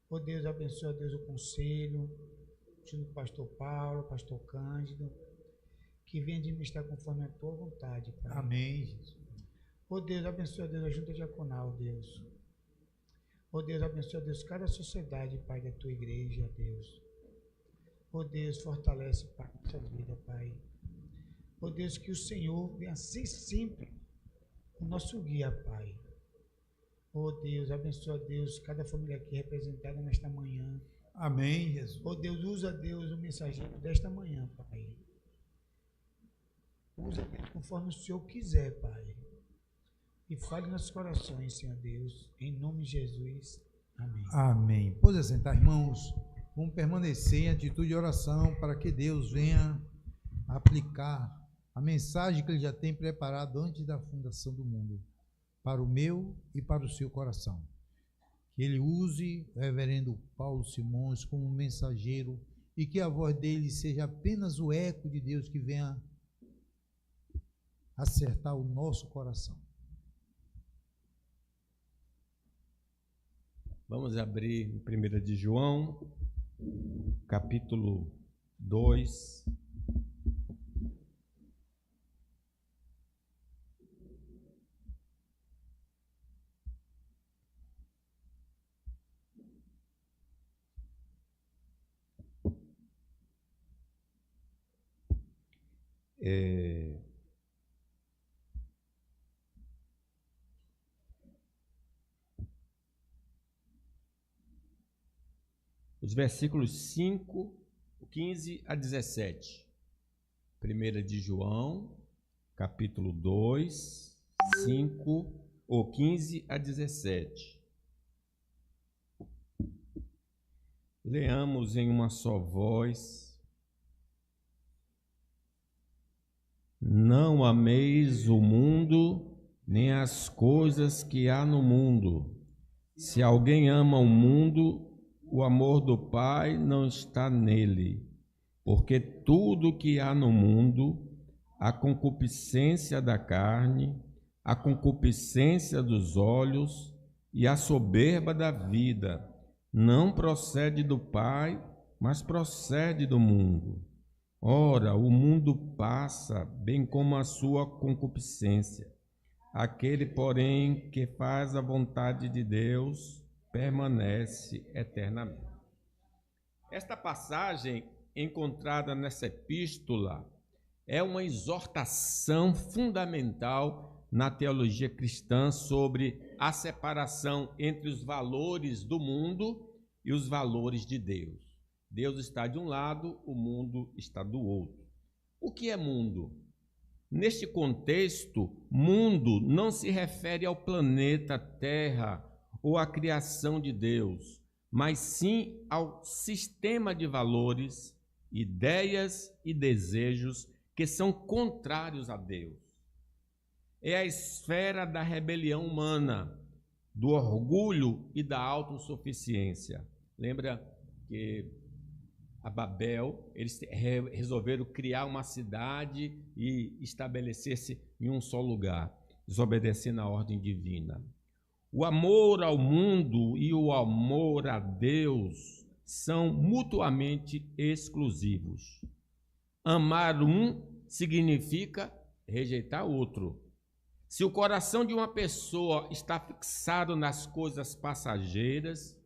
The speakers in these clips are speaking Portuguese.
Ó Deus, abençoa, Deus, o conselho, junto com o pastor Paulo, pastor Cândido, que venha administrar conforme a tua vontade, Pai. Amém, Jesus. Ó Deus, abençoa, Deus, a junta diaconal, Deus. Ó Deus, abençoa, Deus, cada sociedade, Pai, da tua igreja, Deus. Ó Deus, fortalece, Pai, nossa vida, Pai. Ó Deus, que o Senhor venha ser sempre o nosso guia, Pai. Ó Deus, abençoa, Deus, cada família aqui representada nesta manhã. Amém, Jesus. Ó Deus, usa, Deus, o mensageiro desta manhã, Pai. Usa, Deus, conforme o Senhor quiser, Pai. E fale nossos corações, Senhor Deus, em nome de Jesus. Amém. Amém. Pode sentar, irmãos. Vamos permanecer em atitude de oração para que Deus venha aplicar a mensagem que Ele já tem preparado antes da fundação do mundo, para o meu e para o seu coração. Que Ele use o reverendo Paulo Simões como mensageiro e que a voz dele seja apenas o eco de Deus que venha acertar o nosso coração. Vamos abrir em 1 de João, capítulo 2. Os versículos 5, 15 a 17. 1 de João, capítulo 2, 15 a 17. Leamos em uma só voz. Não ameis o mundo, nem as coisas que há no mundo. Se alguém ama o mundo, o amor do Pai não está nele, porque tudo que há no mundo, a concupiscência da carne, a concupiscência dos olhos e a soberba da vida, não procede do Pai, mas procede do mundo. Ora, o mundo passa, bem como a sua concupiscência. Aquele, porém, que faz a vontade de Deus, permanece eternamente. Esta passagem encontrada nessa epístola é uma exortação fundamental na teologia cristã sobre a separação entre os valores do mundo e os valores de Deus. Deus está de um lado, o mundo está do outro. O que é mundo? Neste contexto, mundo não se refere ao planeta Terra ou à criação de Deus, mas sim ao sistema de valores, ideias e desejos que são contrários a Deus. É a esfera da rebelião humana, do orgulho e da autossuficiência. Lembra que a Babel, eles resolveram criar uma cidade e estabelecer-se em um só lugar, desobedecendo a ordem divina. O amor ao mundo e o amor a Deus são mutuamente exclusivos. Amar um significa rejeitar outro. Se o coração de uma pessoa está fixado nas coisas passageiras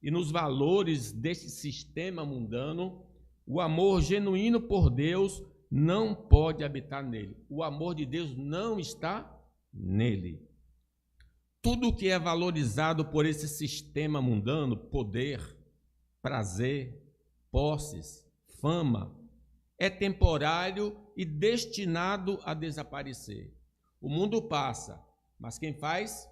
e nos valores deste sistema mundano, o amor genuíno por Deus não pode habitar nele. O amor de Deus não está nele. Tudo que é valorizado por esse sistema mundano, poder, prazer, posses, fama, é temporário e destinado a desaparecer. O mundo passa, mas quem faz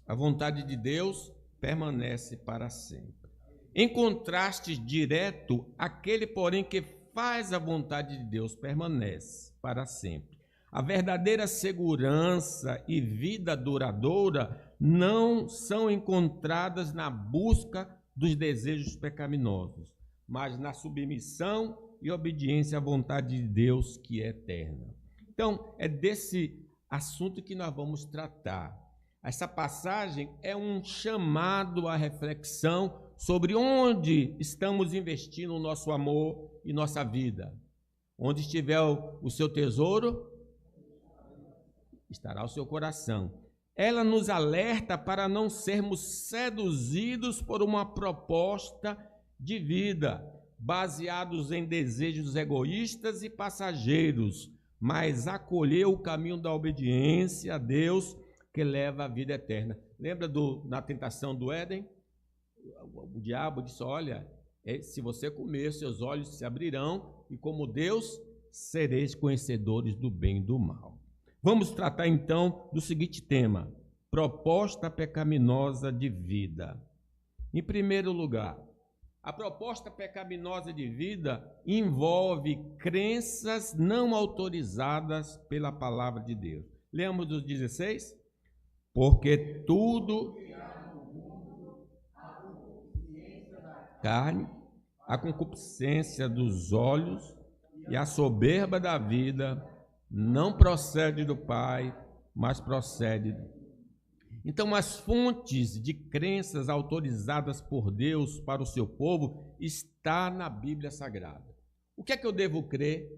a vontade de Deus permanece para sempre. Em contraste direto, aquele, porém, que faz a vontade de Deus permanece para sempre. A verdadeira segurança e vida duradoura não são encontradas na busca dos desejos pecaminosos, mas na submissão e obediência à vontade de Deus, que é eterna. Então, é desse assunto que nós vamos tratar. Essa passagem é um chamado à reflexão sobre onde estamos investindo o nosso amor e nossa vida. Onde estiver o seu tesouro, estará o seu coração. Ela nos alerta para não sermos seduzidos por uma proposta de vida, baseados em desejos egoístas e passageiros, mas acolher o caminho da obediência a Deus que leva à vida eterna. Lembra na tentação do Éden? O diabo disse, olha, se você comer, seus olhos se abrirão e como Deus, sereis conhecedores do bem e do mal. Vamos tratar então do seguinte tema, proposta pecaminosa de vida. Em primeiro lugar, a proposta pecaminosa de vida envolve crenças não autorizadas pela palavra de Deus. Lemos os 16? Porque tudo, carne, a concupiscência dos olhos e a soberba da vida não procede do Pai, mas procede. Então, as fontes de crenças autorizadas por Deus para o seu povo está na Bíblia Sagrada. O que é que eu devo crer?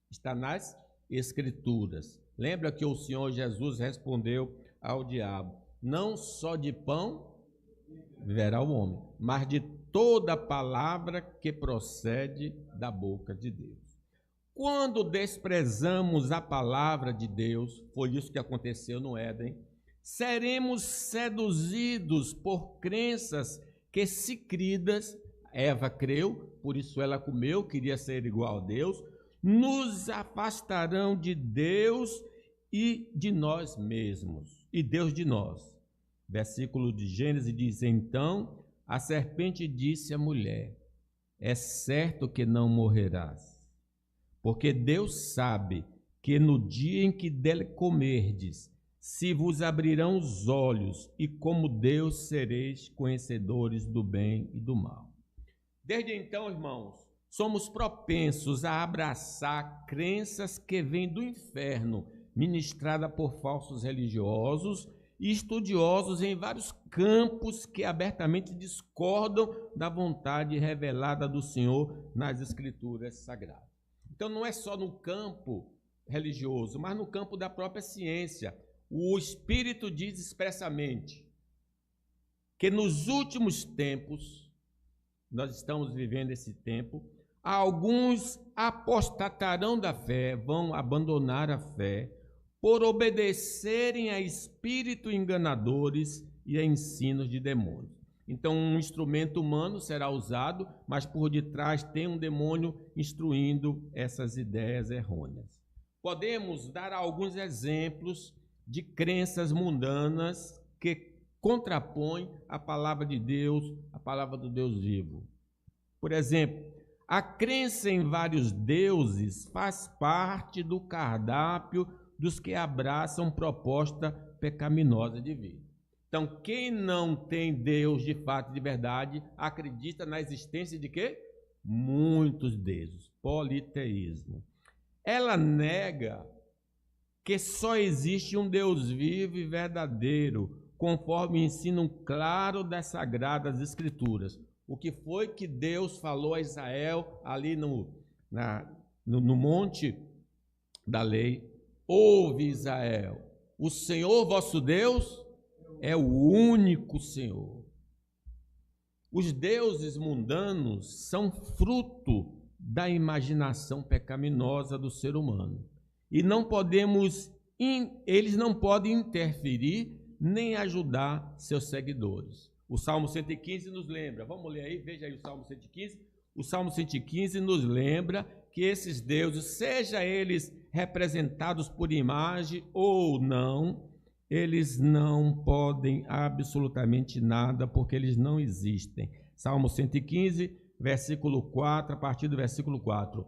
Está nas Escrituras. Lembra que o Senhor Jesus respondeu ao diabo, não só de pão viverá o homem, mas de toda palavra que procede da boca de Deus. Quando desprezamos a palavra de Deus, foi isso que aconteceu no Éden, seremos seduzidos por crenças que, se cridas, Eva creu, por isso ela comeu, queria ser igual a Deus, nos afastarão de Deus e de nós mesmos, e Deus de nós. Versículo de Gênesis diz, então a serpente disse à mulher, é certo que não morrerás, porque Deus sabe que no dia em que dele comerdes, se vos abrirão os olhos, e como Deus sereis conhecedores do bem e do mal. Desde então, irmãos, somos propensos a abraçar crenças que vêm do inferno, ministrada por falsos religiosos e estudiosos em vários campos que abertamente discordam da vontade revelada do Senhor nas Escrituras Sagradas. Então, não é só no campo religioso, mas no campo da própria ciência. O Espírito diz expressamente que nos últimos tempos, nós estamos vivendo esse tempo, alguns apostatarão da fé, vão abandonar a fé, por obedecerem a espíritos enganadores e a ensinos de demônios. Então, um instrumento humano será usado, mas por detrás tem um demônio instruindo essas ideias errôneas. Podemos dar alguns exemplos de crenças mundanas que contrapõem a palavra de Deus, a palavra do Deus vivo. Por exemplo, a crença em vários deuses faz parte do cardápio dos que abraçam proposta pecaminosa de vida. Então, quem não tem Deus de fato e de verdade, acredita na existência de quê? Muitos deuses, politeísmo. Ela nega que só existe um Deus vivo e verdadeiro, conforme o ensino claro das Sagradas Escrituras. O que foi que Deus falou a Israel ali no monte da lei? Ouve, Israel, o Senhor vosso Deus é o único Senhor. Os deuses mundanos são fruto da imaginação pecaminosa do ser humano. E eles não podem interferir nem ajudar seus seguidores. O Salmo 115 nos lembra, vamos ler aí, veja aí o Salmo 115. O Salmo 115 nos lembra que esses deuses, seja eles representados por imagem ou não, eles não podem absolutamente nada, porque eles não existem. Salmo 115, versículo 4, a partir do versículo 4.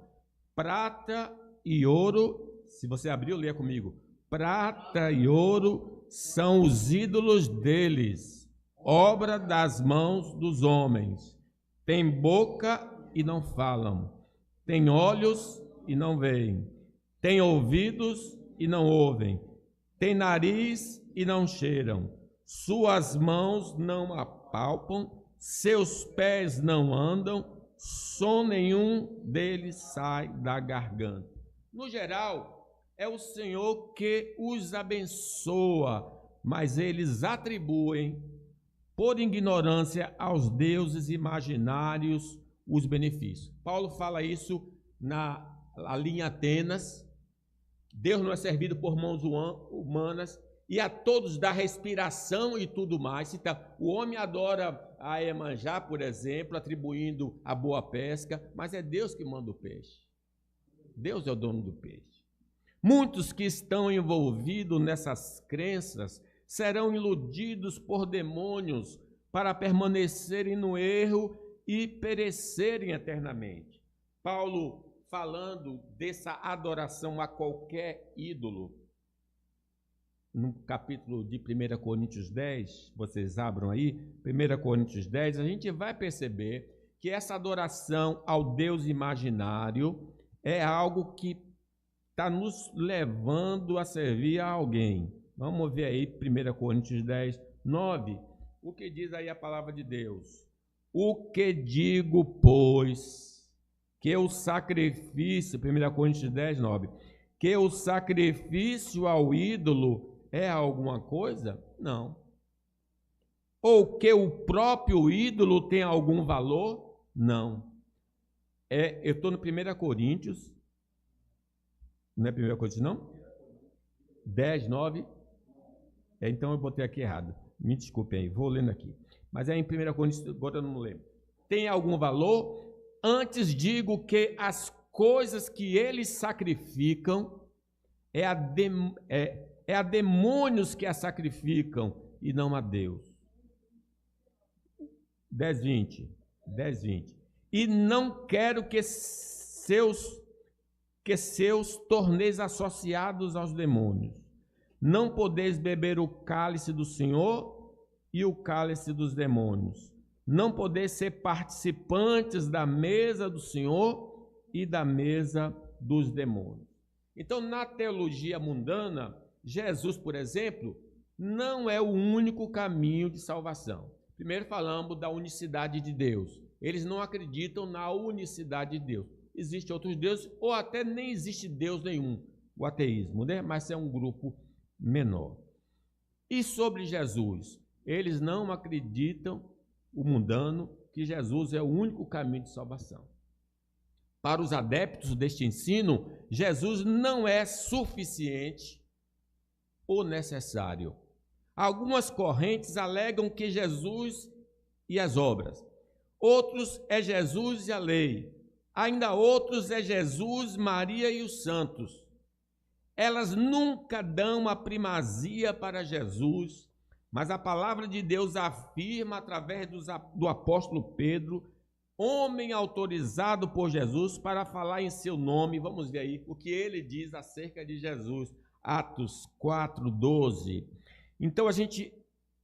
Prata e ouro, se você abriu, leia comigo. Prata e ouro são os ídolos deles, obra das mãos dos homens. Tem boca e não falam, tem olhos e não veem, tem ouvidos e não ouvem, tem nariz e não cheiram, suas mãos não apalpam, seus pés não andam, som nenhum deles sai da garganta. No geral, é o Senhor que os abençoa, mas eles atribuem, por ignorância, aos deuses imaginários os benefícios. Paulo fala isso ali em Atenas. Deus não é servido por mãos humanas, e a todos dá respiração e tudo mais. Então, o homem adora a Iemanjá, por exemplo, atribuindo a boa pesca, mas é Deus que manda o peixe. Deus é o dono do peixe. Muitos que estão envolvidos nessas crenças serão iludidos por demônios para permanecerem no erro e perecerem eternamente. Paulo, falando dessa adoração a qualquer ídolo, no capítulo de 1 Coríntios 10, vocês abram aí, 1 Coríntios 10, a gente vai perceber que essa adoração ao Deus imaginário é algo que está nos levando a servir a alguém. Vamos ver aí 1 Coríntios 10, 9, o que diz aí a palavra de Deus. O que digo, pois, que o sacrifício, 1 Coríntios 10, 9, que o sacrifício ao ídolo é alguma coisa? Não. Ou que o próprio ídolo tem algum valor? Não. Eu estou no 1 Coríntios, não é 1 Coríntios não? 10, 9. Então eu botei aqui errado. Me desculpem aí, vou lendo aqui. Mas é em 1 Coríntios, agora eu não lembro. Tem algum valor? Antes digo que as coisas que eles sacrificam é a demônios que a sacrificam e não a Deus. 10, 20. E não quero que seus torneis associados aos demônios. Não podeis beber o cálice do Senhor e o cálice dos demônios. Não podeis ser participantes da mesa do Senhor e da mesa dos demônios. Então, na teologia mundana, Jesus, por exemplo, não é o único caminho de salvação. Primeiro falamos da unicidade de Deus. Eles não acreditam na unicidade de Deus. Existem outros deuses, ou até nem existe Deus nenhum, o ateísmo, né? Mas é um grupo menor. E sobre Jesus? Eles não acreditam, o mundano, que Jesus é o único caminho de salvação. Para os adeptos deste ensino, Jesus não é suficiente ou necessário. Algumas correntes alegam que Jesus e as obras. Outros é Jesus e a lei. Ainda outros é Jesus, Maria e os santos. Elas nunca dão a primazia para Jesus, mas a palavra de Deus afirma através do apóstolo Pedro, homem autorizado por Jesus para falar em seu nome. Vamos ver aí o que ele diz acerca de Jesus. Atos 4, 12. Então a gente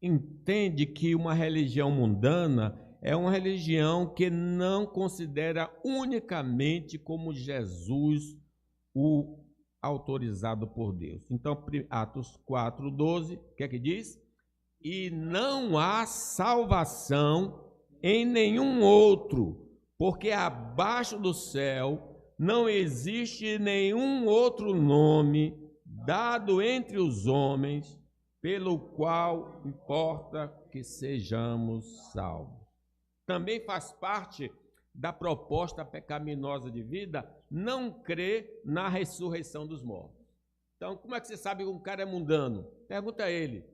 entende que uma religião mundana é uma religião que não considera unicamente como Jesus o autorizado por Deus. Então, Atos 4, 12, o que é que diz? E não há salvação em nenhum outro, porque abaixo do céu não existe nenhum outro nome dado entre os homens pelo qual importa que sejamos salvos. Também faz parte da proposta pecaminosa de vida não crer na ressurreição dos mortos. Então, como é que você sabe que um cara é mundano? Pergunta a ele,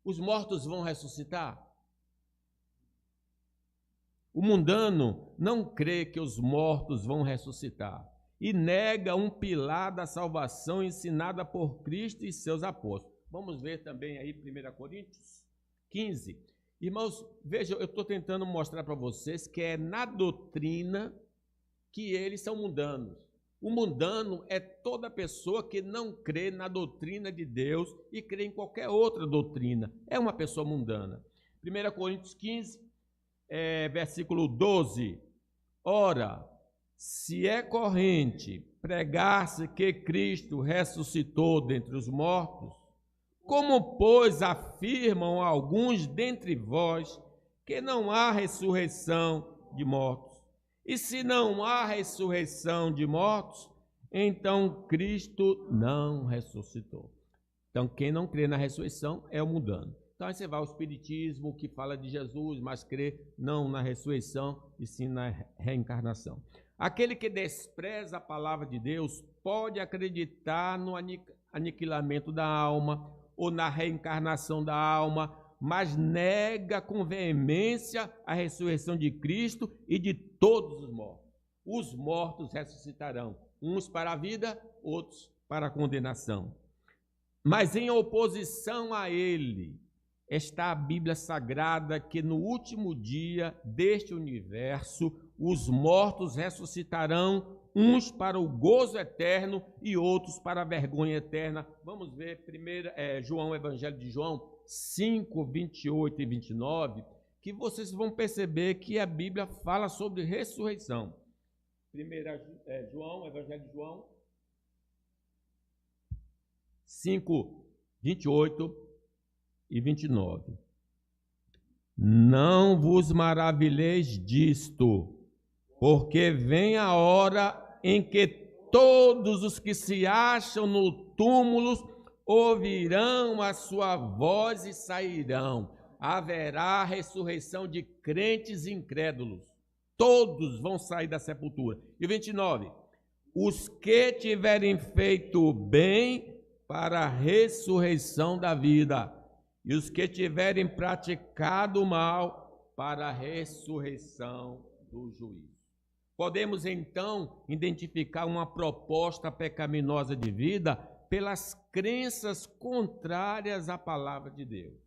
os mortos vão ressuscitar? O mundano não crê que os mortos vão ressuscitar e nega um pilar da salvação ensinada por Cristo e seus apóstolos. Vamos ver também aí 1 Coríntios 15. Irmãos, vejam, eu estou tentando mostrar para vocês que é na doutrina que eles são mundanos. O mundano é toda pessoa que não crê na doutrina de Deus e crê em qualquer outra doutrina. É uma pessoa mundana. 1 Coríntios 15, versículo 12. Ora, se é corrente pregar-se que Cristo ressuscitou dentre os mortos, como, pois, afirmam alguns dentre vós que não há ressurreição de mortos. E se não há ressurreição de mortos, então Cristo não ressuscitou. Então, quem não crê na ressurreição é o mundano. Então, aí você vai ao Espiritismo, que fala de Jesus, mas crê não na ressurreição, e sim na reencarnação. Aquele que despreza a palavra de Deus pode acreditar no aniquilamento da alma ou na reencarnação da alma, mas nega com veemência a ressurreição de Cristo e de todos os mortos. Os mortos ressuscitarão, uns para a vida, outros para a condenação. Mas em oposição a ele está a Bíblia Sagrada, que no último dia deste universo, os mortos ressuscitarão, uns para o gozo eterno e outros para a vergonha eterna. Vamos ver primeiro João, Evangelho de João 5, 28 e 29, que vocês vão perceber que a Bíblia fala sobre ressurreição. Primeiro João, Evangelho de João 5, 28 e 29. Não vos maravilheis disto, porque vem a hora em que todos os que se acham no túmulo ouvirão a sua voz e sairão. Haverá ressurreição de crentes e incrédulos. Todos vão sair da sepultura. E 29. Os que tiverem feito bem para a ressurreição da vida, e os que tiverem praticado o mal para a ressurreição do juízo. Podemos então identificar uma proposta pecaminosa de vida pelas crenças contrárias à palavra de Deus.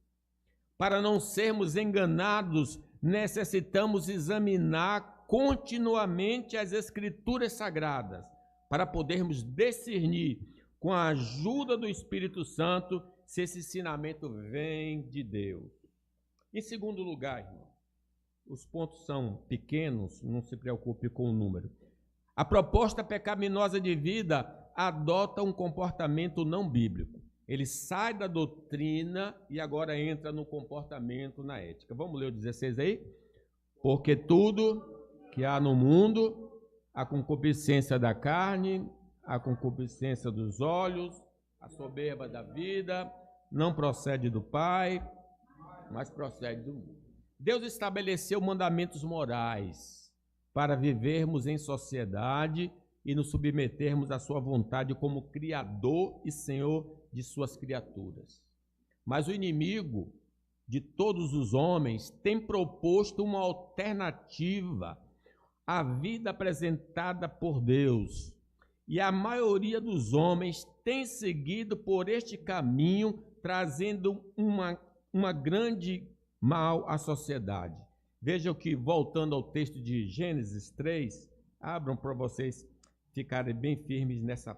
Para não sermos enganados, necessitamos examinar continuamente as Escrituras Sagradas, para podermos discernir, com a ajuda do Espírito Santo, se esse ensinamento vem de Deus. Em segundo lugar, irmão, os pontos são pequenos, não se preocupe com o número. A proposta pecaminosa de vida adota um comportamento não bíblico. Ele sai da doutrina e agora entra no comportamento, na ética. Vamos ler o 16 aí? Porque tudo que há no mundo, a concupiscência da carne, a concupiscência dos olhos, a soberba da vida, não procede do Pai, mas procede do mundo. Deus estabeleceu mandamentos morais para vivermos em sociedade e nos submetermos à sua vontade como Criador e Senhor de suas criaturas. Mas o inimigo de todos os homens tem proposto uma alternativa à vida apresentada por Deus. E a maioria dos homens tem seguido por este caminho, trazendo uma grande mal à sociedade. Vejam que, voltando ao texto de Gênesis 3, abram para vocês ficarem bem firmes nessa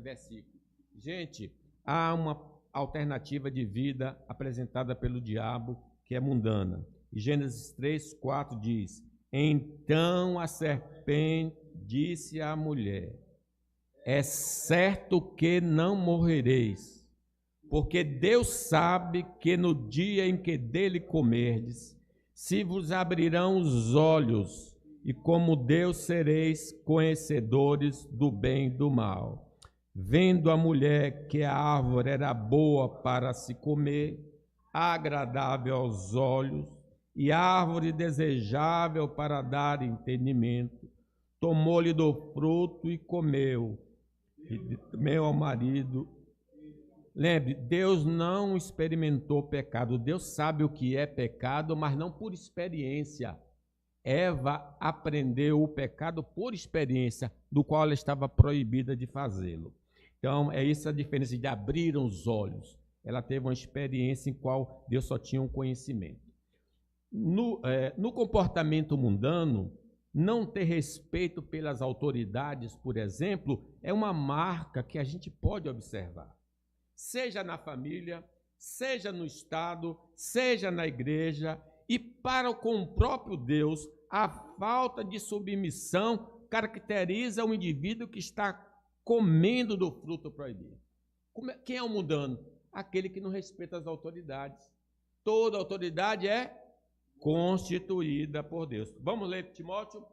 versículo. Gente, há uma alternativa de vida apresentada pelo diabo, que é mundana. E Gênesis 3, 4 diz: Então a serpente disse à mulher: É certo que não morrereis, porque Deus sabe que no dia em que dele comerdes, se vos abrirão os olhos, e como Deus sereis conhecedores do bem e do mal. Vendo a mulher que a árvore era boa para se comer, agradável aos olhos, e árvore desejável para dar entendimento, tomou-lhe do fruto e comeu. E meu ao marido. Lembre, Deus não experimentou pecado. Deus sabe o que é pecado, mas não por experiência. Eva aprendeu o pecado por experiência, do qual ela estava proibida de fazê-lo. Então, é isso a diferença de abrir os olhos. Ela teve uma experiência em qual Deus só tinha um conhecimento. No comportamento mundano, não ter respeito pelas autoridades, por exemplo, é uma marca que a gente pode observar. Seja na família, seja no Estado, seja na igreja, e para com o próprio Deus, a falta de submissão caracteriza o indivíduo que está comendo do fruto proibido. Quem é o mundano? Aquele que não respeita as autoridades. Toda autoridade é constituída por Deus. Vamos ler Timóteo?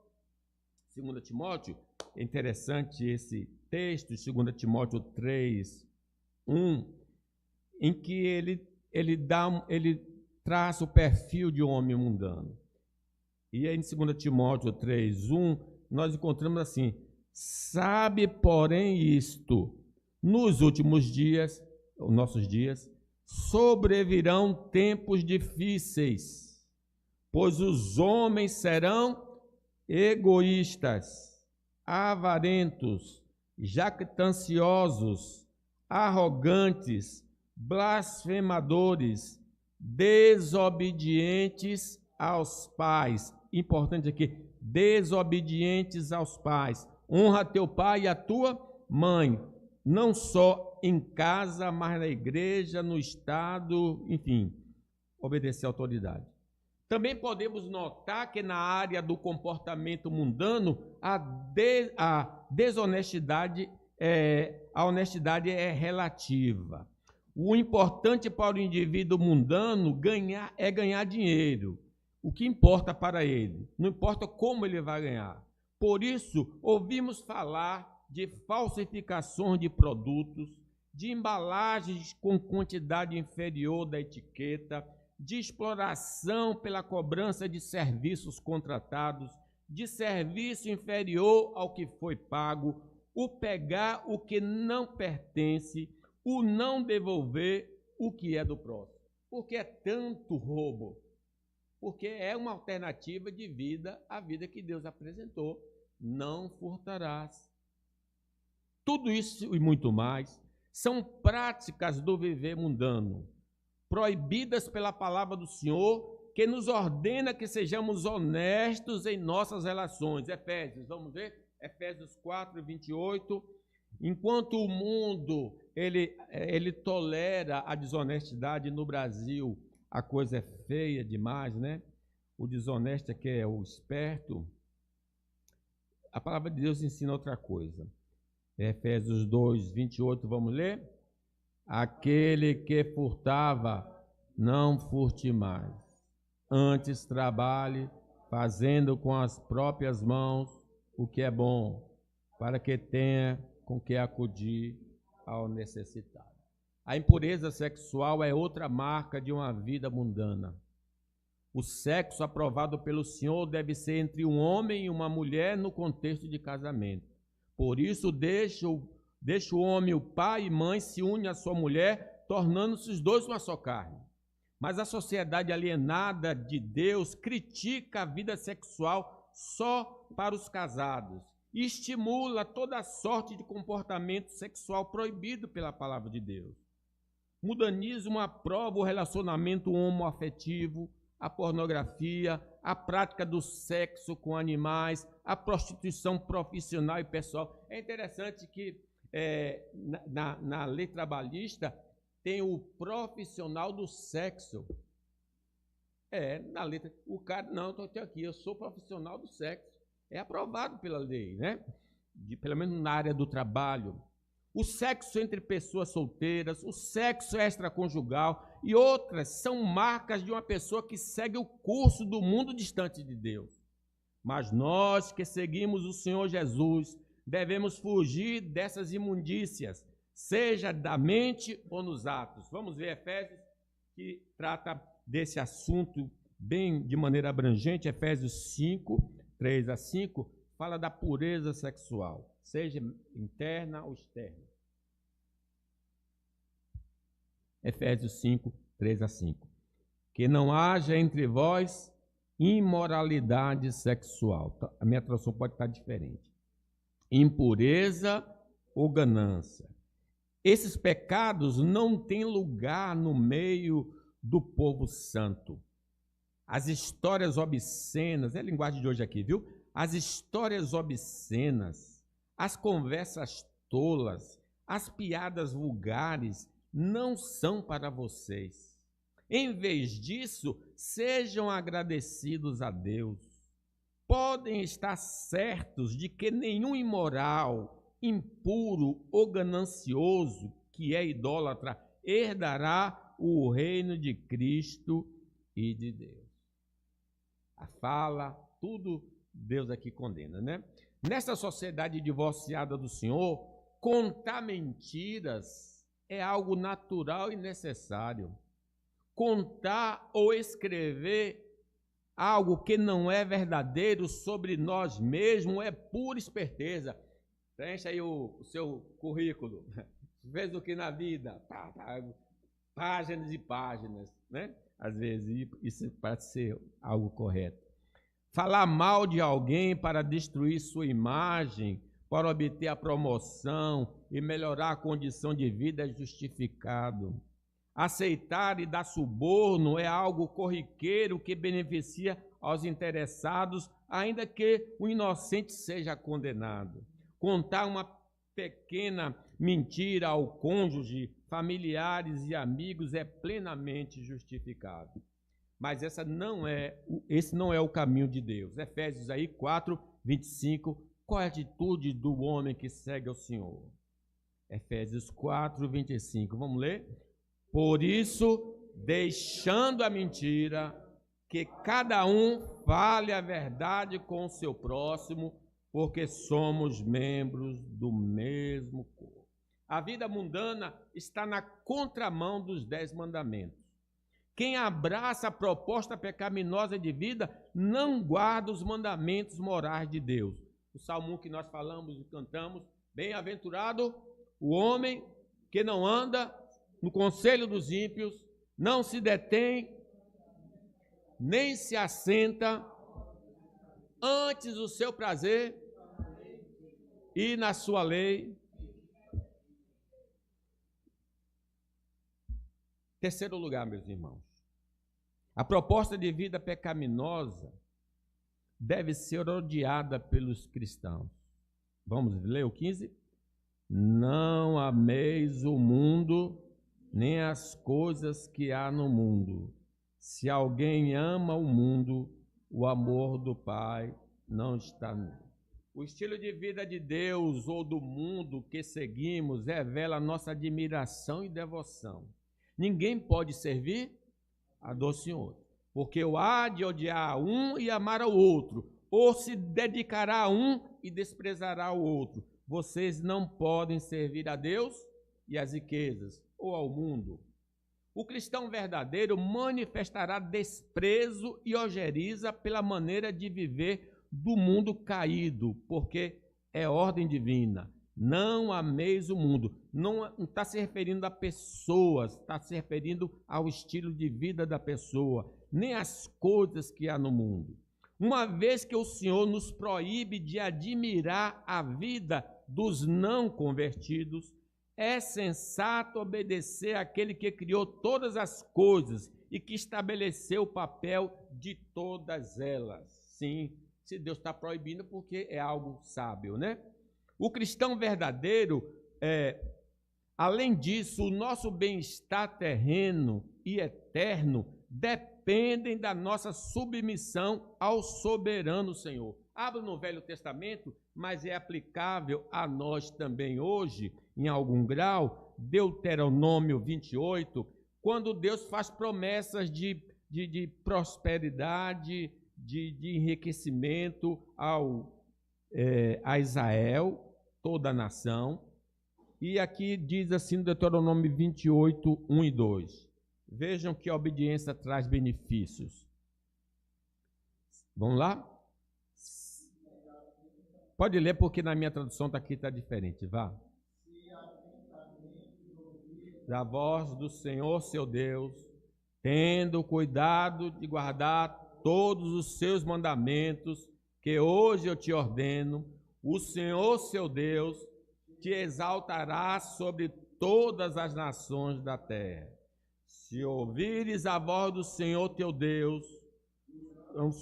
2 Timóteo, é interessante esse texto, 2 Timóteo 3, 1, em que ele traça o perfil de um homem mundano. E aí em 2 Timóteo 3, 1, nós encontramos assim: sabe, porém, isto, nos últimos dias, os nossos dias, sobrevirão tempos difíceis, pois os homens serão egoístas, avarentos, jactanciosos, arrogantes, blasfemadores, desobedientes aos pais. Importante aqui, desobedientes aos pais. Honra teu pai e a tua mãe, não só em casa, mas na igreja, no estado, enfim, obedecer à autoridade. Também podemos notar que na área do comportamento mundano, a desonestidade, a honestidade é relativa. O importante para o indivíduo mundano é ganhar dinheiro. O que importa para ele, não importa como ele vai ganhar. Por isso, ouvimos falar de falsificações de produtos, de embalagens com quantidade inferior da etiqueta, de exploração pela cobrança de serviços contratados, de serviço inferior ao que foi pago, o pegar o que não pertence, o não devolver o que é do próximo. Por que é tanto roubo? Porque é uma alternativa de vida à vida que Deus apresentou. Não furtarás. Tudo isso e muito mais são práticas do viver mundano, proibidas pela palavra do Senhor, que nos ordena que sejamos honestos em nossas relações. Efésios, vamos ver? Efésios 4, 28. Enquanto o mundo ele tolera a desonestidade, no Brasil a coisa é feia demais, né? O desonesto é que é o esperto. A palavra de Deus ensina outra coisa. Efésios 2, 28, vamos ler? Aquele que furtava, não furte mais. Antes trabalhe, fazendo com as próprias mãos o que é bom, para que tenha com que acudir ao necessitado. A impureza sexual é outra marca de uma vida mundana. O sexo aprovado pelo Senhor deve ser entre um homem e uma mulher no contexto de casamento. Por isso, deixa o homem, o pai e mãe, se une à sua mulher, tornando-se os dois uma só carne. Mas a sociedade alienada de Deus critica a vida sexual só para os casados e estimula toda sorte de comportamento sexual proibido pela palavra de Deus. O mundanismo aprova o relacionamento homoafetivo, a pornografia, a prática do sexo com animais, a prostituição profissional e pessoal. É interessante que na lei trabalhista tem o profissional do sexo. Na letra. O cara, não, estou aqui, eu sou profissional do sexo. É aprovado pela lei, né? Pelo menos na área do trabalho. O sexo entre pessoas solteiras, o sexo extraconjugal e outras são marcas de uma pessoa que segue o curso do mundo distante de Deus. Mas nós que seguimos o Senhor Jesus, devemos fugir dessas imundícias, seja da mente ou nos atos. Vamos ver Efésios, que trata desse assunto bem de maneira abrangente. Efésios 5, 3 a 5, fala da pureza sexual, seja interna ou externa. Efésios 5, 3 a 5. Que não haja entre vós imoralidade sexual. A minha tradução pode estar diferente. Impureza ou ganância. Esses pecados não têm lugar no meio do povo santo. As histórias obscenas, é a linguagem de hoje aqui, viu? As histórias obscenas, as conversas tolas, as piadas vulgares não são para vocês. Em vez disso, sejam agradecidos a Deus. Podem estar certos de que nenhum imoral, impuro ou ganancioso, que é idólatra, herdará o reino de Cristo e de Deus. a fala, tudo Deus aqui condena, né? Nessa sociedade divorciada do Senhor, contar mentiras é algo natural e necessário. Contar ou escrever algo que não é verdadeiro sobre nós mesmos é pura esperteza. Preencha aí o seu currículo. Fez o que na vida? Páginas e páginas, né? Às vezes isso parece ser algo correto. Falar mal de alguém para destruir sua imagem, para obter a promoção e melhorar a condição de vida é justificado. Aceitar e dar suborno é algo corriqueiro que beneficia aos interessados, ainda que o inocente seja condenado. Contar uma pequena mentira ao cônjuge, familiares e amigos é plenamente justificado. Mas esse não é o caminho de Deus. Efésios aí 4, 25. Qual é a atitude do homem que segue ao Senhor? Efésios 4, 25. Vamos ler? Por isso, deixando a mentira, que cada um fale a verdade com o seu próximo, porque somos membros do mesmo corpo. A vida mundana está na contramão dos 10 mandamentos. Quem abraça a proposta pecaminosa de vida não guarda os mandamentos morais de Deus. O Salmo que nós falamos e cantamos, bem-aventurado o homem que não anda no conselho dos ímpios, não se detém, nem se assenta, antes o seu prazer e na sua lei. Terceiro lugar, meus irmãos, a proposta de vida pecaminosa deve ser odiada pelos cristãos. Vamos ler o 15? Não ameis o mundo, nem as coisas que há no mundo. Se alguém ama o mundo, o amor do Pai não está nele. O estilo de vida de Deus ou do mundo que seguimos revela nossa admiração e devoção. Ninguém pode servir a doce outro, porque o há de odiar a um e amar ao outro, ou se dedicará a um e desprezará ao outro. Vocês não podem servir a Deus e às riquezas, ou ao mundo. O cristão verdadeiro manifestará desprezo e ojeriza pela maneira de viver do mundo caído, porque é ordem divina. Não ameis o mundo. Não está se referindo a pessoas, está se referindo ao estilo de vida da pessoa, nem às coisas que há no mundo. Uma vez que o Senhor nos proíbe de admirar a vida dos não convertidos, é sensato obedecer àquele que criou todas as coisas e que estabeleceu o papel de todas elas. Sim, se Deus está proibindo, porque é algo sábio, né? O cristão verdadeiro, além disso, o nosso bem-estar terreno e eterno dependem da nossa submissão ao soberano Senhor. Abra no Velho Testamento, mas é aplicável a nós também hoje, em algum grau, Deuteronômio 28, quando Deus faz promessas de prosperidade, de enriquecimento a Israel, toda a nação. E aqui diz assim no Deuteronômio 28, 1 e 2. Vejam que a obediência traz benefícios. Vamos lá? Pode ler, porque na minha tradução aqui está diferente. Vá. Da voz do Senhor seu Deus, tendo cuidado de guardar todos os seus mandamentos, que hoje eu te ordeno, o Senhor seu Deus te exaltará sobre todas as nações da terra. Se ouvires a voz do Senhor teu Deus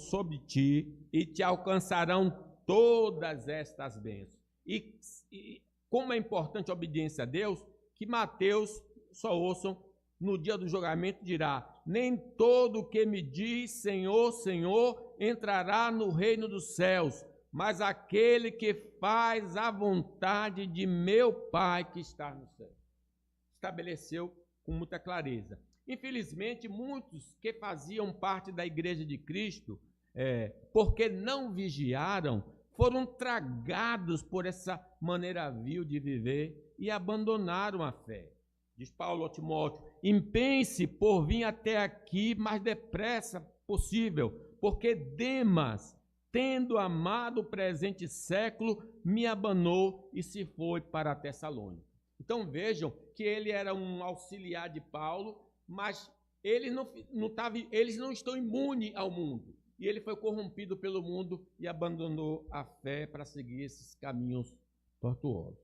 sobre ti, e te alcançarão todas estas bênçãos. E como é importante a obediência a Deus, que Mateus, só ouçam, no dia do julgamento dirá: nem todo o que me diz Senhor, Senhor, entrará no reino dos céus, mas aquele que faz a vontade de meu Pai que está no céu. Estabeleceu com muita clareza. Infelizmente, muitos que faziam parte da Igreja de Cristo porque não vigiaram, foram tragados por essa maneira vil de viver e abandonaram a fé. Diz Paulo a Timóteo: empenhe-se por vir até aqui mais depressa possível, porque Demas, tendo amado o presente século, me abandonou e se foi para Tessalônica. Então vejam que ele era um auxiliar de Paulo, mas eles não estão imunes ao mundo. E ele foi corrompido pelo mundo e abandonou a fé para seguir esses caminhos tortuosos.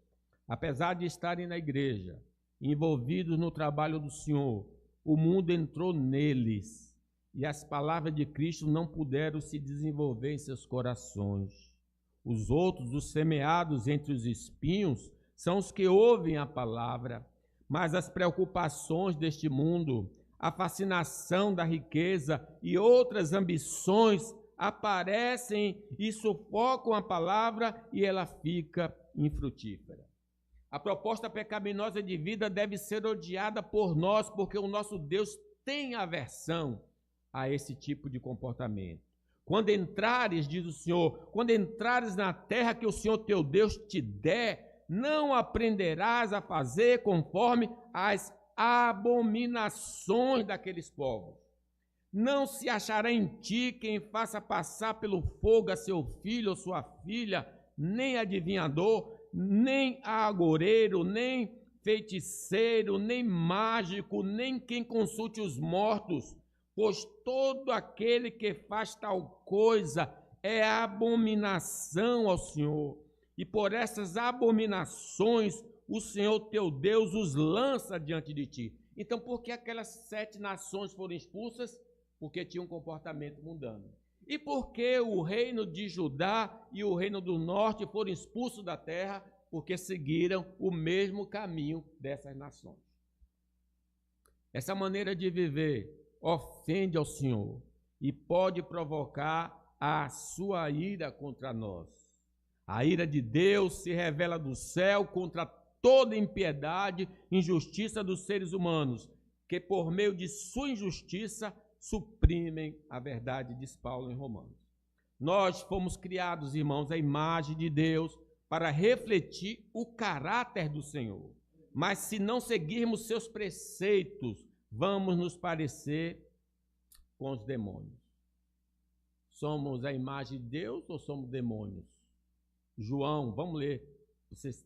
Apesar de estarem na igreja, envolvidos no trabalho do Senhor, o mundo entrou neles e as palavras de Cristo não puderam se desenvolver em seus corações. Os outros, os semeados entre os espinhos, são os que ouvem a palavra, mas as preocupações deste mundo, a fascinação da riqueza e outras ambições aparecem e sufocam a palavra e ela fica infrutífera. A proposta pecaminosa de vida deve ser odiada por nós, porque o nosso Deus tem aversão a esse tipo de comportamento. Quando entrares, diz o Senhor, quando entrares na terra que o Senhor teu Deus te der, não aprenderás a fazer conforme as abominações daqueles povos. Não se achará em ti quem faça passar pelo fogo a seu filho ou sua filha, nem adivinhador, nem agoureiro, nem feiticeiro, nem mágico, nem quem consulte os mortos, pois todo aquele que faz tal coisa é abominação ao Senhor. E por essas abominações o Senhor teu Deus os lança diante de ti. Então, por que aquelas 7 nações foram expulsas? Porque tinham um comportamento mundano. E por que o reino de Judá e o reino do norte foram expulsos da terra? Porque seguiram o mesmo caminho dessas nações. Essa maneira de viver ofende ao Senhor e pode provocar a sua ira contra nós. A ira de Deus se revela do céu contra toda impiedade, injustiça dos seres humanos, que por meio de sua injustiça suprimem a verdade, diz Paulo em Romanos. Nós fomos criados, irmãos, à imagem de Deus para refletir o caráter do Senhor. Mas se não seguirmos seus preceitos, vamos nos parecer com os demônios. Somos a imagem de Deus ou somos demônios? João, vamos ler. Vocês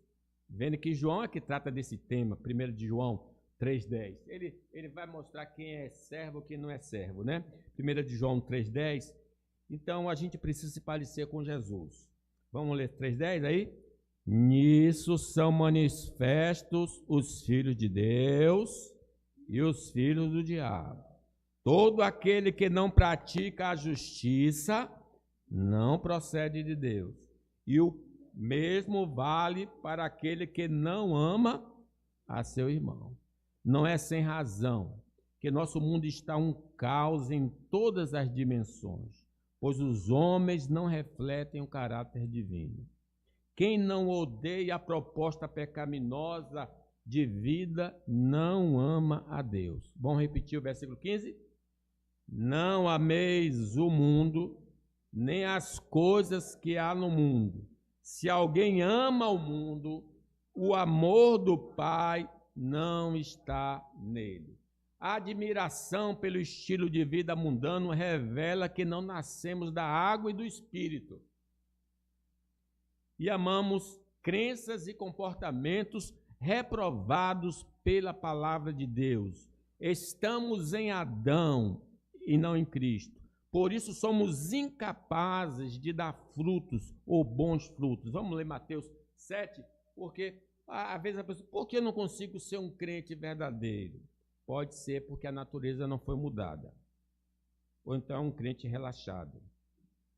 vendo que João é que trata desse tema, 1 de João 3,10. Ele vai mostrar quem é servo e quem não é servo, né? 1 de João 3,10. Então, a gente precisa se parecer com Jesus. Vamos ler 3,10 aí? Nisso são manifestos os filhos de Deus e os filhos do diabo. Todo aquele que não pratica a justiça não procede de Deus. E o mesmo vale para aquele que não ama a seu irmão. Não é sem razão que nosso mundo está um caos em todas as dimensões, pois os homens não refletem o caráter divino. Quem não odeia a proposta pecaminosa de vida não ama a Deus. Vamos repetir o versículo 15? Não ameis o mundo, nem as coisas que há no mundo. Se alguém ama o mundo, o amor do Pai não está nele. A admiração pelo estilo de vida mundano revela que não nascemos da água e do Espírito. E amamos crenças e comportamentos reprovados pela palavra de Deus. Estamos em Adão e não em Cristo. Por isso somos incapazes de dar frutos ou bons frutos. Vamos ler Mateus 7, porque às vezes a pessoa, por que eu não consigo ser um crente verdadeiro? Pode ser porque a natureza não foi mudada. Ou então é um crente relaxado,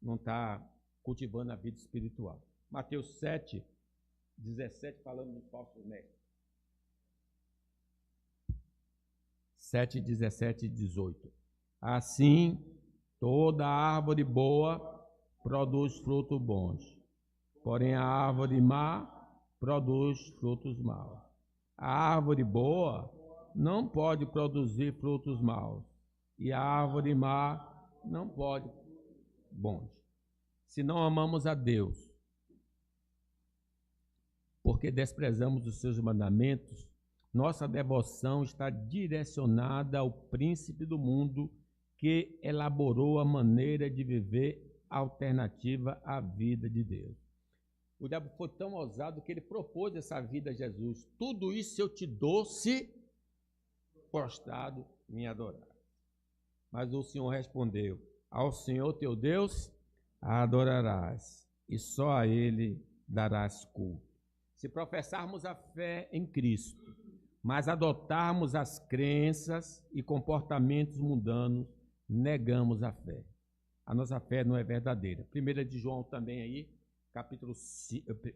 não está cultivando a vida espiritual. Mateus 7, 17, falando do falso mestre. 7, 17 e 18. Assim, toda árvore boa produz frutos bons, porém a árvore má produz frutos maus. A árvore boa não pode produzir frutos maus, e a árvore má não pode. bons. Se não amamos a Deus, porque desprezamos os seus mandamentos, nossa devoção está direcionada ao príncipe do mundo que elaborou a maneira de viver alternativa à vida de Deus. O diabo foi tão ousado que ele propôs essa vida a Jesus. Tudo isso eu te dou se prostrado me adorar. Mas o Senhor respondeu: ao Senhor teu Deus adorarás, e só a Ele darás culto. Se professarmos a fé em Cristo, mas adotarmos as crenças e comportamentos mundanos, negamos a fé. A nossa fé não é verdadeira. 1 de João também aí,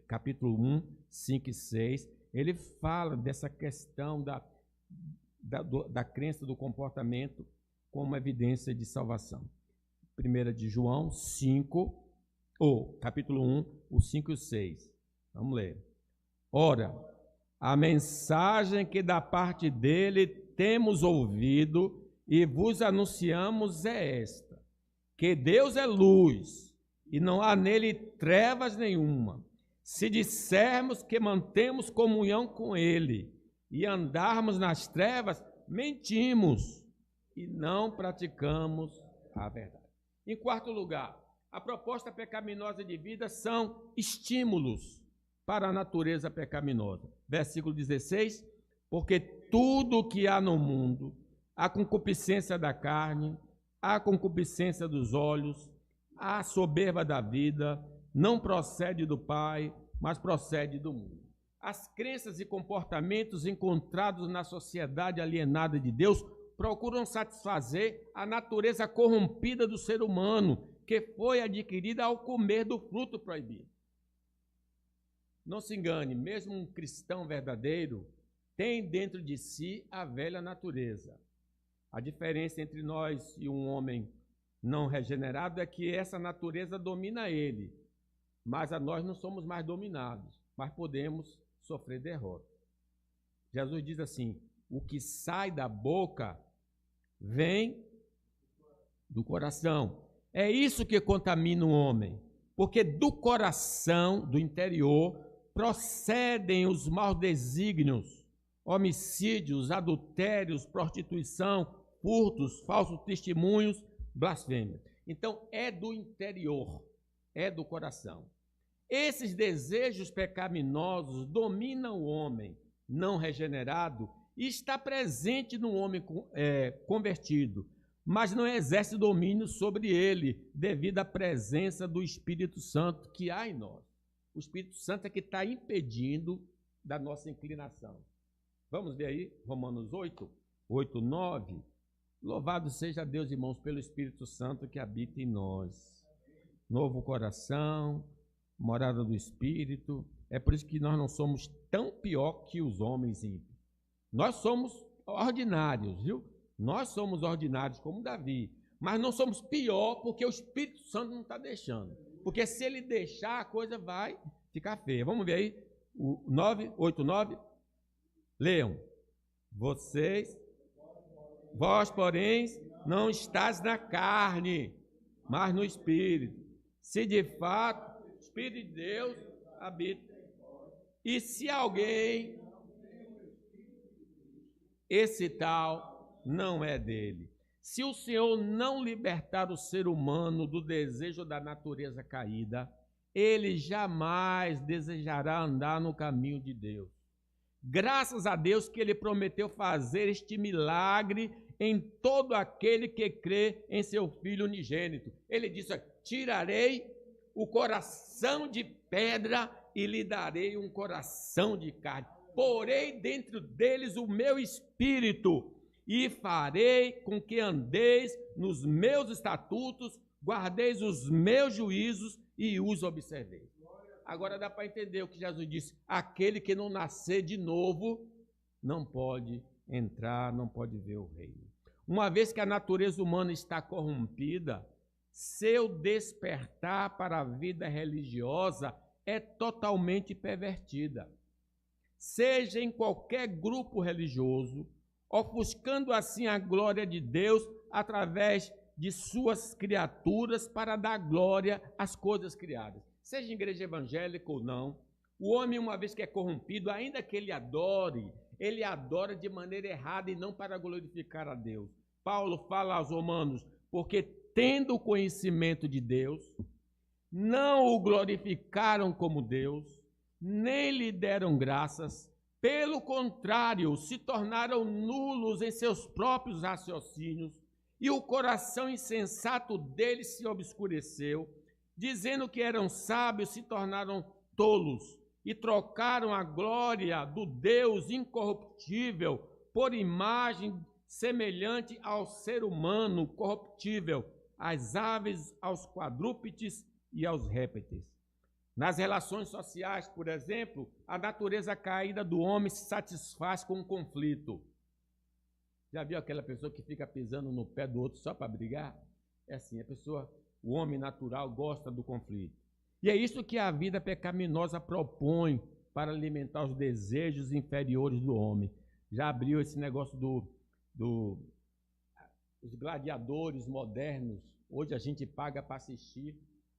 capítulo 1, 5 e 6, ele fala dessa questão da crença, do comportamento como evidência de salvação. 1 de João 5, capítulo 1, o 5 e o 6. Vamos ler. Ora, a mensagem que da parte dele temos ouvido e vos anunciamos é esta: que Deus é luz e não há nele trevas nenhuma. Se dissermos que mantemos comunhão com ele e andarmos nas trevas, mentimos e não praticamos a verdade. Em quarto lugar, a proposta pecaminosa de vida são estímulos para a natureza pecaminosa. Versículo 16: porque tudo o que há no mundo, a concupiscência da carne, a concupiscência dos olhos, a soberba da vida, não procede do Pai, mas procede do mundo. As crenças e comportamentos encontrados na sociedade alienada de Deus procuram satisfazer a natureza corrompida do ser humano, que foi adquirida ao comer do fruto proibido. Não se engane, mesmo um cristão verdadeiro tem dentro de si a velha natureza. A diferença entre nós e um homem não regenerado é que essa natureza domina ele, mas a nós não somos mais dominados, mas podemos sofrer derrota. Jesus diz assim: o que sai da boca vem do coração. É isso que contamina o homem, porque do coração, do interior, procedem os maus desígnios, homicídios, adultérios, prostituição, furtos, falsos testemunhos, blasfêmia. Então, é do interior, é do coração. Esses desejos pecaminosos dominam o homem não regenerado e está presente no homem convertido, mas não exerce domínio sobre ele devido à presença do Espírito Santo que há em nós. O Espírito Santo é que está impedindo da nossa inclinação. Vamos ver aí, Romanos 8, 9. Louvado seja Deus, irmãos, pelo Espírito Santo que habita em nós. Novo coração, morada do Espírito. É por isso que nós não somos tão pior que os homens ímpios. Nós somos ordinários, viu? Nós somos ordinários como Davi, mas não somos pior porque o Espírito Santo não está deixando. Porque se ele deixar, a coisa vai ficar feia. Vamos ver aí, o 8, 9. Leiam. Vós, porém, não estáis na carne, mas no Espírito. Se de fato o Espírito de Deus habita. E se alguém, esse tal não é dele. Se o Senhor não libertar o ser humano do desejo da natureza caída, ele jamais desejará andar no caminho de Deus. Graças a Deus que ele prometeu fazer este milagre em todo aquele que crê em seu Filho unigênito. Ele disse: tirarei o coração de pedra e lhe darei um coração de carne. Porei dentro deles o meu espírito e farei com que andeis nos meus estatutos, guardeis os meus juízos e os observeis. Agora dá para entender o que Jesus disse: aquele que não nascer de novo não pode entrar, não pode ver o reino. Uma vez que a natureza humana está corrompida, seu despertar para a vida religiosa é totalmente pervertida. Seja em qualquer grupo religioso, ofuscando assim a glória de Deus através de suas criaturas para dar glória às coisas criadas. Seja igreja evangélica ou não, o homem, uma vez que é corrompido, ainda que ele adora de maneira errada e não para glorificar a Deus. Paulo fala aos Romanos, porque tendo conhecimento de Deus, não o glorificaram como Deus, nem lhe deram graças, pelo contrário, se tornaram nulos em seus próprios raciocínios, e o coração insensato deles se obscureceu, dizendo que eram sábios, se tornaram tolos, e trocaram a glória do Deus incorruptível por imagem semelhante ao ser humano corruptível, às aves, aos quadrúpedes e aos répteis. Nas relações sociais, por exemplo, a natureza caída do homem se satisfaz com um conflito. Já viu aquela pessoa que fica pisando no pé do outro só para brigar? É assim, o homem natural gosta do conflito. E é isso que a vida pecaminosa propõe para alimentar os desejos inferiores do homem. Já abriu esse negócio os gladiadores modernos. Hoje a gente paga para assistir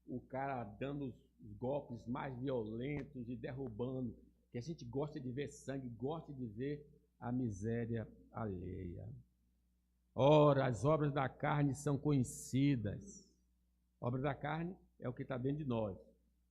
o cara dando os golpes mais violentos e derrubando, que a gente gosta de ver sangue, gosta de ver a miséria alheia. Ora, as obras da carne são conhecidas. Obra da carne é o que está dentro de nós.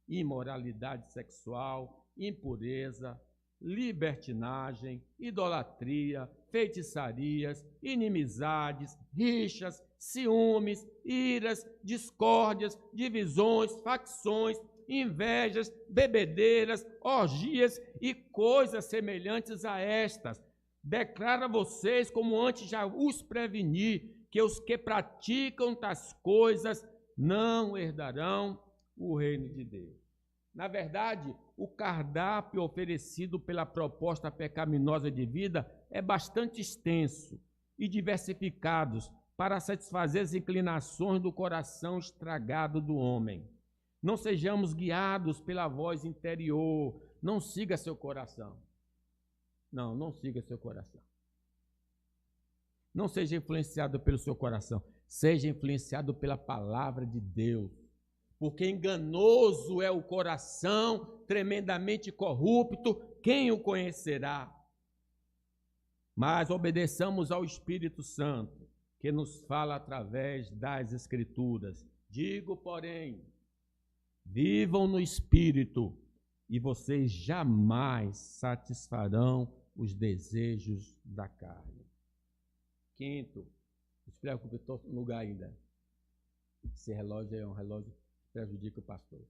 Imoralidade sexual, impureza, libertinagem, idolatria, feitiçarias, inimizades, rixas, ciúmes, iras, discórdias, divisões, facções, invejas, bebedeiras, orgias e coisas semelhantes a estas. Declaro a vocês, como antes já os preveni, que os que praticam tais coisas não herdarão o reino de Deus. Na verdade, o cardápio oferecido pela proposta pecaminosa de vida é bastante extenso e diversificado para satisfazer as inclinações do coração estragado do homem. Não sejamos guiados pela voz interior. Não siga seu coração. Não siga seu coração. Não seja influenciado pelo seu coração. Seja influenciado pela palavra de Deus. Porque enganoso é o coração, tremendamente corrupto, quem o conhecerá? Mas obedeçamos ao Espírito Santo, que nos fala através das Escrituras. Digo, porém, vivam no Espírito, e vocês jamais satisfarão os desejos da carne. Quinto, espera que eu estou no lugar ainda. Esse relógio é um relógio que prejudica o pastor.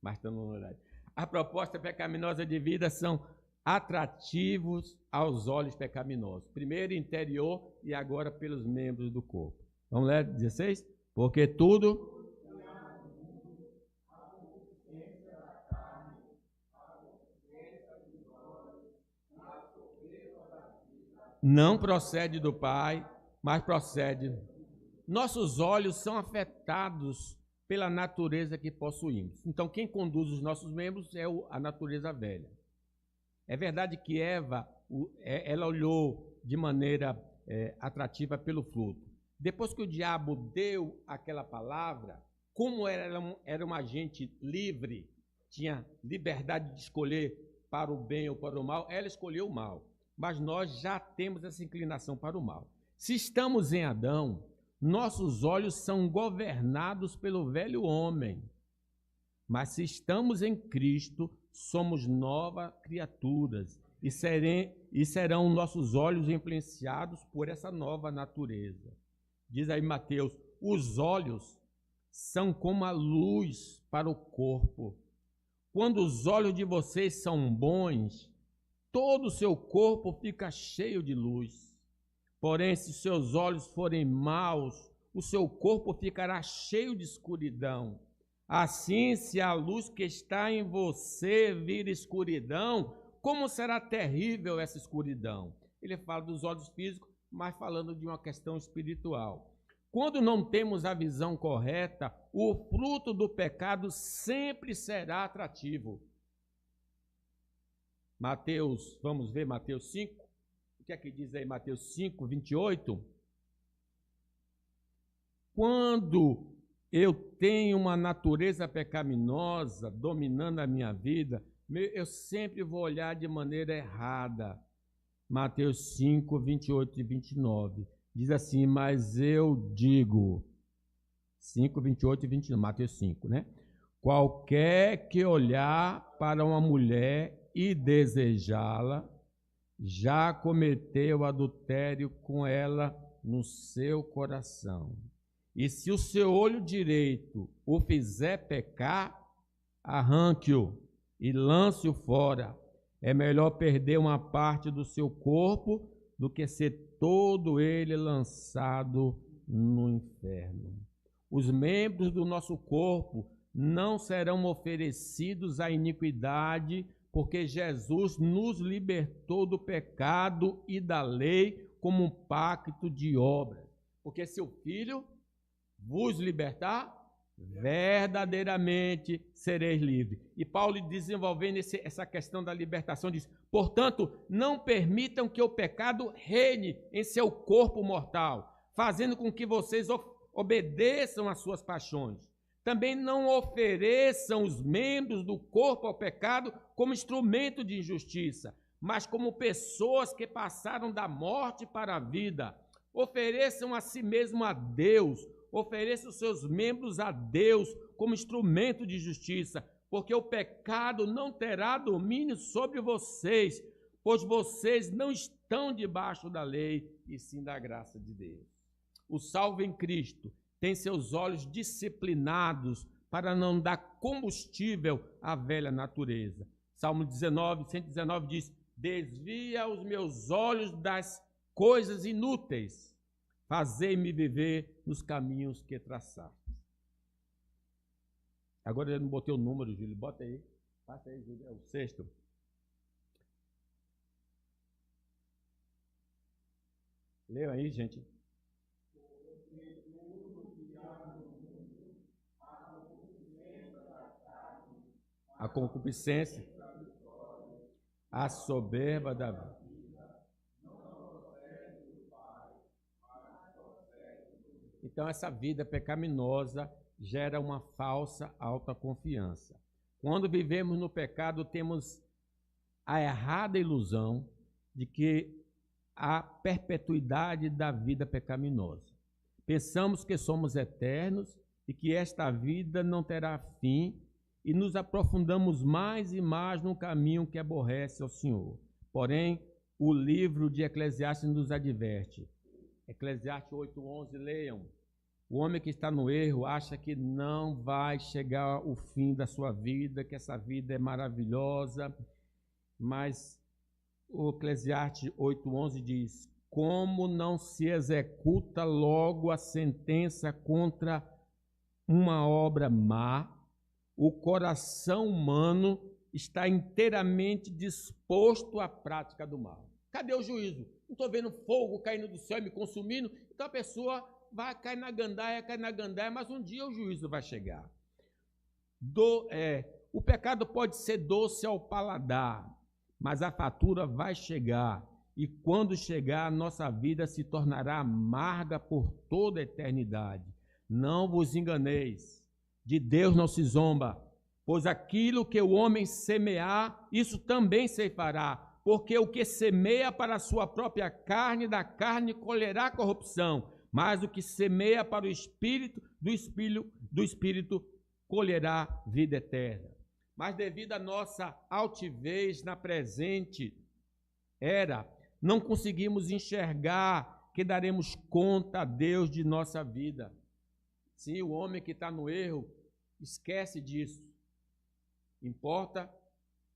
Mas estamos no horário. A proposta pecaminosa de vida são atrativos aos olhos pecaminosos. Primeiro interior e agora pelos membros do corpo. Vamos ler 16? Porque tudo não procede do Pai, mas procede. Nossos olhos são afetados pela natureza que possuímos. Então, quem conduz os nossos membros é a natureza velha. É verdade que Eva, ela olhou de maneira atrativa pelo fruto. Depois que o diabo deu aquela palavra, como era uma agente livre, tinha liberdade de escolher para o bem ou para o mal, ela escolheu o mal. Mas nós já temos essa inclinação para o mal. Se estamos em Adão, nossos olhos são governados pelo velho homem. Mas se estamos em Cristo, somos novas criaturas e serão nossos olhos influenciados por essa nova natureza. Diz aí Mateus, os olhos são como a luz para o corpo. Quando os olhos de vocês são bons, todo o seu corpo fica cheio de luz. Porém, se seus olhos forem maus, o seu corpo ficará cheio de escuridão. Assim, se a luz que está em você vir escuridão, como será terrível essa escuridão? Ele fala dos olhos físicos, mas falando de uma questão espiritual. Quando não temos a visão correta, o fruto do pecado sempre será atrativo. Mateus, vamos ver Mateus 5? O que é que diz aí Mateus 5, 28? quando eu tenho uma natureza pecaminosa dominando a minha vida, eu sempre vou olhar de maneira errada. Mateus 5, 28 e 29. Diz assim, mas eu digo, 5, 28 e 29, Mateus 5, né? Qualquer que olhar para uma mulher e desejá-la, já cometeu adultério com ela no seu coração. E se o seu olho direito o fizer pecar, arranque-o e lance-o fora. É melhor perder uma parte do seu corpo do que ser todo ele lançado no inferno. Os membros do nosso corpo não serão oferecidos à iniquidade, porque Jesus nos libertou do pecado e da lei como um pacto de obras. Porque se o Filho vos libertar, verdadeiramente sereis livres. E Paulo, desenvolvendo essa questão da libertação, diz, portanto, não permitam que o pecado reine em seu corpo mortal, fazendo com que vocês obedeçam às suas paixões. Também não ofereçam os membros do corpo ao pecado como instrumento de injustiça, mas como pessoas que passaram da morte para a vida. Ofereçam a si mesmo a Deus, ofereçam os seus membros a Deus como instrumento de justiça, porque o pecado não terá domínio sobre vocês, pois vocês não estão debaixo da lei, e sim da graça de Deus. O salvo em Cristo tem seus olhos disciplinados para não dar combustível à velha natureza. Salmo 119 diz, desvia os meus olhos das coisas inúteis, fazei-me viver nos caminhos que traçaste. Agora eu não botei o número, Júlio, bota aí. Passa aí, Júlio, é o 6º. Leia aí, gente. A concupiscência, a soberba da vida. Então, essa vida pecaminosa gera uma falsa autoconfiança. Quando vivemos no pecado, temos a errada ilusão de que há perpetuidade da vida pecaminosa. Pensamos que somos eternos e que esta vida não terá fim, e nos aprofundamos mais e mais no caminho que aborrece ao Senhor. Porém, o livro de Eclesiastes nos adverte. Eclesiastes 8:11, leiam. O homem que está no erro acha que não vai chegar o fim da sua vida, que essa vida é maravilhosa, mas o Eclesiastes 8:11 diz, como não se executa logo a sentença contra uma obra má, o coração humano está inteiramente disposto à prática do mal. Cadê o juízo? Não estou vendo fogo caindo do céu e me consumindo, então a pessoa vai cair na gandaia, mas um dia o juízo vai chegar. O pecado pode ser doce ao paladar, mas a fatura vai chegar, e quando chegar, a nossa vida se tornará amarga por toda a eternidade. Não vos enganeis, de Deus não se zomba, pois aquilo que o homem semear, isso também ceifará, porque o que semeia para a sua própria carne, da carne colherá corrupção, mas o que semeia para o Espírito, do Espírito colherá vida eterna. Mas devido à nossa altivez na presente era, não conseguimos enxergar que daremos conta a Deus de nossa vida. Sim, o homem que está no erro, esquece disso. Importa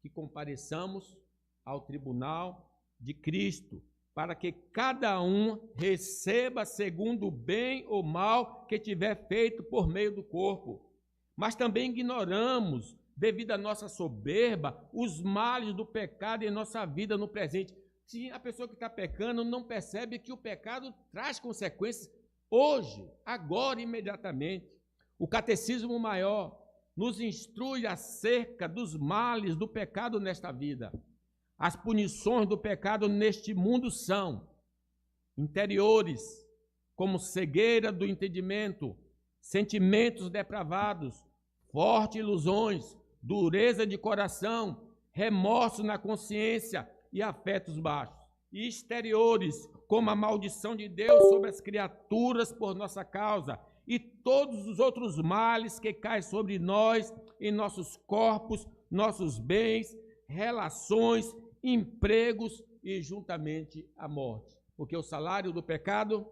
que compareçamos ao tribunal de Cristo, para que cada um receba segundo o bem ou mal que tiver feito por meio do corpo. Mas também ignoramos, devido à nossa soberba, os males do pecado em nossa vida no presente. Se a pessoa que está pecando não percebe que o pecado traz consequências hoje, agora, imediatamente. O Catecismo Maior nos instrui acerca dos males do pecado nesta vida. As punições do pecado neste mundo são interiores, como cegueira do entendimento, sentimentos depravados, fortes ilusões, dureza de coração, remorso na consciência e afetos baixos, e exteriores, como a maldição de Deus sobre as criaturas por nossa causa, e todos os outros males que caem sobre nós, em nossos corpos, nossos bens, relações, empregos e juntamente a morte. Porque o salário do pecado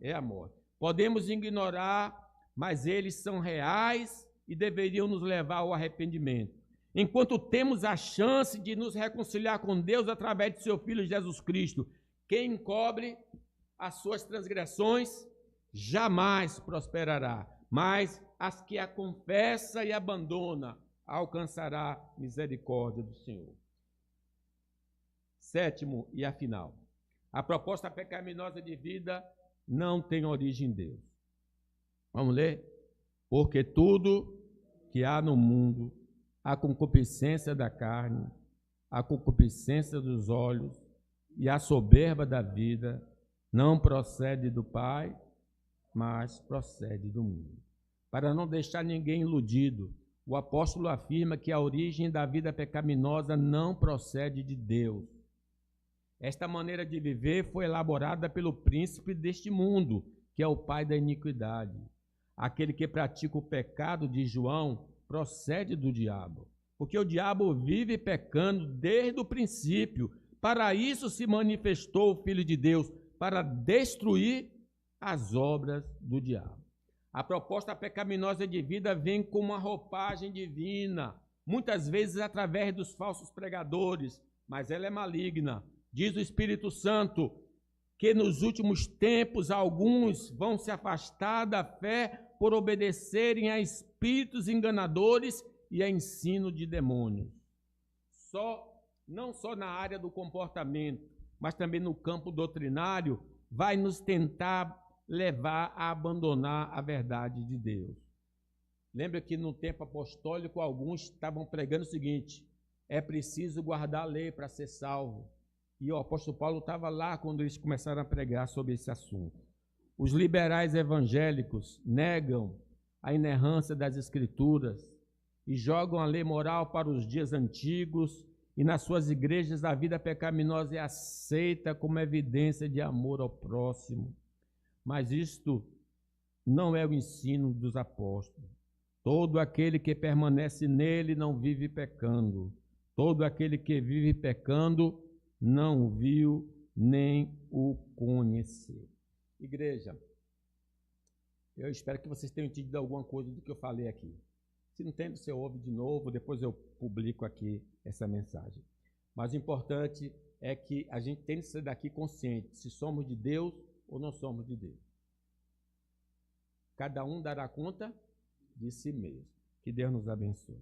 é a morte. Podemos ignorar, mas eles são reais e deveriam nos levar ao arrependimento. Enquanto temos a chance de nos reconciliar com Deus através de seu Filho Jesus Cristo, quem encobre as suas transgressões jamais prosperará, mas as que a confessa e abandona alcançará misericórdia do Senhor. Sétimo e afinal, a proposta pecaminosa de vida não tem origem em Deus. Vamos ler? Porque tudo que há no mundo, a concupiscência da carne, a concupiscência dos olhos e a soberba da vida, não procede do Pai, mas procede do mundo. Para não deixar ninguém iludido, o apóstolo afirma que a origem da vida pecaminosa não procede de Deus. Esta maneira de viver foi elaborada pelo príncipe deste mundo, que é o pai da iniquidade. Aquele que pratica o pecado, de João, procede do diabo, porque o diabo vive pecando desde o princípio. Para isso se manifestou o Filho de Deus, para destruir as obras do diabo. A proposta pecaminosa de vida vem com uma roupagem divina, muitas vezes através dos falsos pregadores, mas ela é maligna. Diz o Espírito Santo que nos últimos tempos alguns vão se afastar da fé por obedecerem a espíritos enganadores e a ensino de demônios. Não só na área do comportamento, mas também no campo doutrinário, vai nos tentar levar a abandonar a verdade de Deus. Lembra que no tempo apostólico alguns estavam pregando o seguinte: é preciso guardar a lei para ser salvo. E o apóstolo Paulo estava lá quando eles começaram a pregar sobre esse assunto. Os liberais evangélicos negam a inerrância das Escrituras e jogam a lei moral para os dias antigos, e nas suas igrejas a vida pecaminosa é aceita como evidência de amor ao próximo. Mas isto não é o ensino dos apóstolos. Todo aquele que permanece nele não vive pecando. Todo aquele que vive pecando não o viu nem o conheceu. Igreja, eu espero que vocês tenham entendido alguma coisa do que eu falei aqui. Se não entende, você ouve de novo, depois eu publico aqui essa mensagem. Mas o importante é que a gente tem que sair daqui consciente se somos de Deus ou não somos de Deus. Cada um dará conta de si mesmo. Que Deus nos abençoe.